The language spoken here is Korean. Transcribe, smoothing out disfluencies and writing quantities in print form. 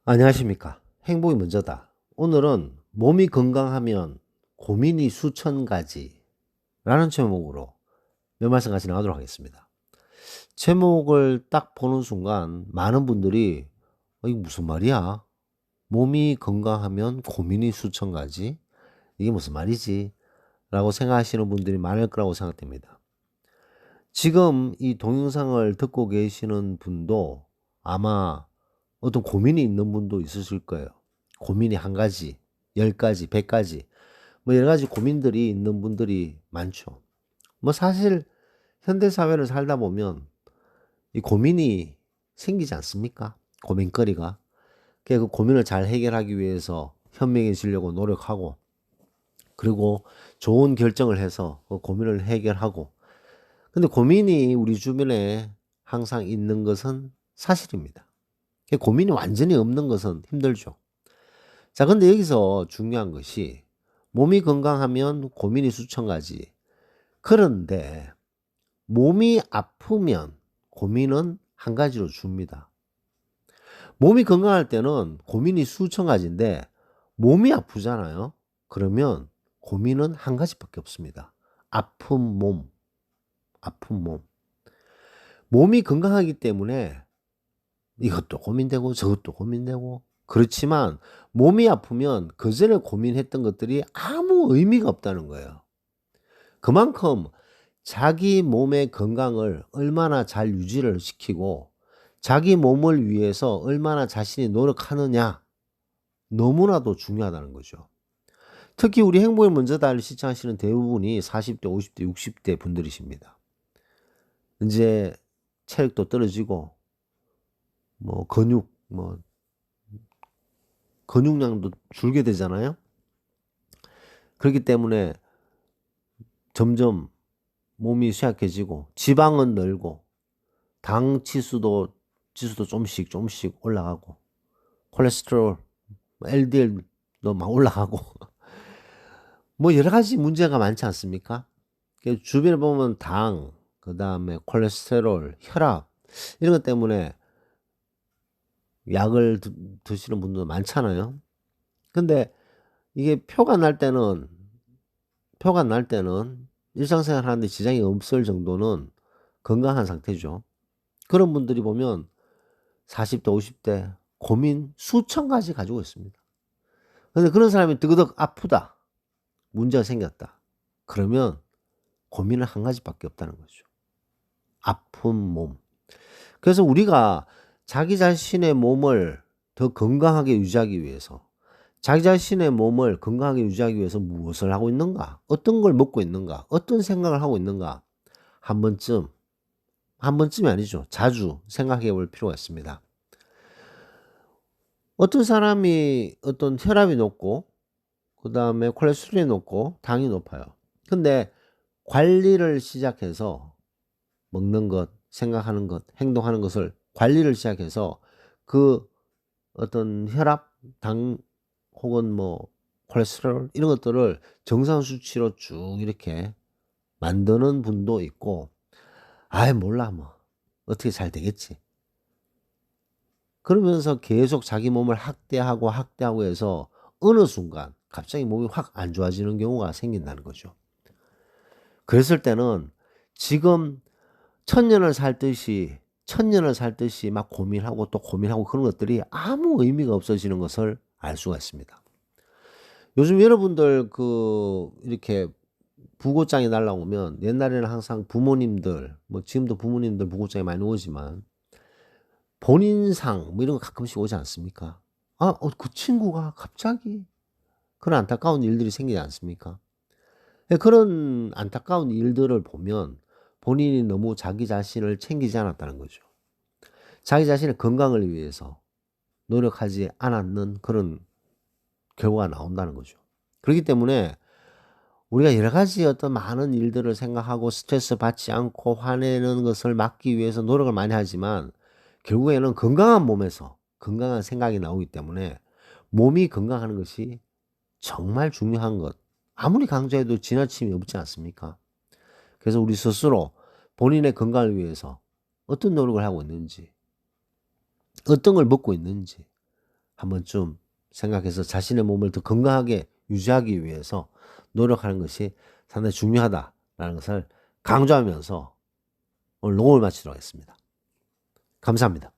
안녕하십니까. 행복이 먼저다. 오늘은 몸이 건강하면 고민이 수천 가지라는 제목으로 몇 말씀 같이 나가도록 하겠습니다. 제목을 딱 보는 순간 많은 분들이 이게 무슨 말이야? 몸이 건강하면 고민이 수천 가지? 이게 무슨 말이지? 라고 생각하시는 분들이 많을 거라고 생각됩니다. 지금 이 동영상을 듣고 계시는 분도 아마 어떤 고민이 있는 분도 있으실 거예요. 고민이 한 가지, 10가지, 100가지, 뭐 여러 가지 고민들이 있는 분들이 많죠. 뭐 사실 현대 사회를 살다 보면 이 고민이 생기지 않습니까? 고민거리가. 그 고민을 잘 해결하기 위해서 현명해지려고 노력하고, 그리고 좋은 결정을 해서 그 고민을 해결하고. 근데 고민이 우리 주변에 항상 있는 것은 사실입니다. 고민이 완전히 없는 것은 힘들죠. 자, 근데 여기서 중요한 것이 몸이 건강하면 고민이 수천 가지. 그런데 몸이 아프면 고민은 한 가지로 줍니다. 몸이 건강할 때는 고민이 수천 가지인데 몸이 아프잖아요. 그러면 고민은 한 가지밖에 없습니다. 아픈 몸, 아픈 몸. 몸이 건강하기 때문에 이것도 고민되고 저것도 고민되고, 그렇지만 몸이 아프면 그전에 고민했던 것들이 아무 의미가 없다는 거예요. 그만큼 자기 몸의 건강을 얼마나 잘 유지를 시키고 자기 몸을 위해서 얼마나 자신이 노력하느냐, 너무나도 중요하다는 거죠. 특히 우리 행복을 먼저 달를 시청하시는 대부분이 40대, 50대, 60대 분들이십니다. 이제 체력도 떨어지고 뭐 근육량도 줄게 되잖아요. 그렇기 때문에 점점 몸이 쇠약해지고 지방은 늘고 당 지수도 좀씩 올라가고 콜레스테롤, LDL도 막 올라가고 뭐 여러 가지 문제가 많지 않습니까? 주변에 보면 당, 그다음에 콜레스테롤, 혈압 이런 것 때문에 약을 드시는 분도 많잖아요. 근데 이게 표가 날 때는 일상생활 하는데 지장이 없을 정도는 건강한 상태죠. 그런 분들이 보면 40대, 50대 고민 수천 가지 가지고 있습니다. 근데 그런 사람이 드그덕 아프다, 문제가 생겼다, 그러면 고민은 한 가지밖에 없다는 거죠. 아픈 몸. 그래서 우리가 자기 자신의 몸을 더 건강하게 유지하기 위해서, 자기 자신의 몸을 건강하게 유지하기 위해서 무엇을 하고 있는가? 어떤 걸 먹고 있는가? 어떤 생각을 하고 있는가? 한 번쯤, 한 번쯤이 아니죠. 자주 생각해 볼 필요가 있습니다. 어떤 사람이 어떤 혈압이 높고 그다음에 콜레스테롤이 높고 당이 높아요. 근데 관리를 시작해서 먹는 것, 생각하는 것, 행동하는 것을 관리를 시작해서 그 어떤 혈압, 당 혹은 뭐 콜레스테롤 이런 것들을 정상 수치로 쭉 이렇게 만드는 분도 있고, 아이 몰라 뭐 어떻게 잘 되겠지, 그러면서 계속 자기 몸을 학대하고 해서 어느 순간 갑자기 몸이 확 안 좋아지는 경우가 생긴다는 거죠. 그랬을 때는 지금 천년을 살듯이 막 고민하고 또 고민하고 그런 것들이 아무 의미가 없어지는 것을 알 수가 있습니다. 요즘 여러분들 이렇게 부고장이 날라오면, 옛날에는 항상 부모님들, 뭐 지금도 부모님들 부고장이 많이 오지만 본인상 뭐 이런 거 가끔씩 오지 않습니까? 그 친구가 갑자기, 그런 안타까운 일들이 생기지 않습니까? 그런 안타까운 일들을 보면 본인이 너무 자기 자신을 챙기지 않았다는 거죠. 자기 자신의 건강을 위해서 노력하지 않았는 그런 결과가 나온다는 거죠. 그렇기 때문에 우리가 여러 가지 어떤 많은 일들을 생각하고 스트레스 받지 않고 화내는 것을 막기 위해서 노력을 많이 하지만 결국에는 건강한 몸에서 건강한 생각이 나오기 때문에 몸이 건강하는 것이 정말 중요한 것, 아무리 강조해도 지나침이 없지 않습니까? 그래서 우리 스스로 본인의 건강을 위해서 어떤 노력을 하고 있는지, 어떤 걸 먹고 있는지 번쯤 생각해서 자신의 몸을 더 건강하게 유지하기 위해서 노력하는 것이 상당히 중요하다라는 것을 강조하면서 오늘 녹음을 마치도록 하겠습니다. 감사합니다.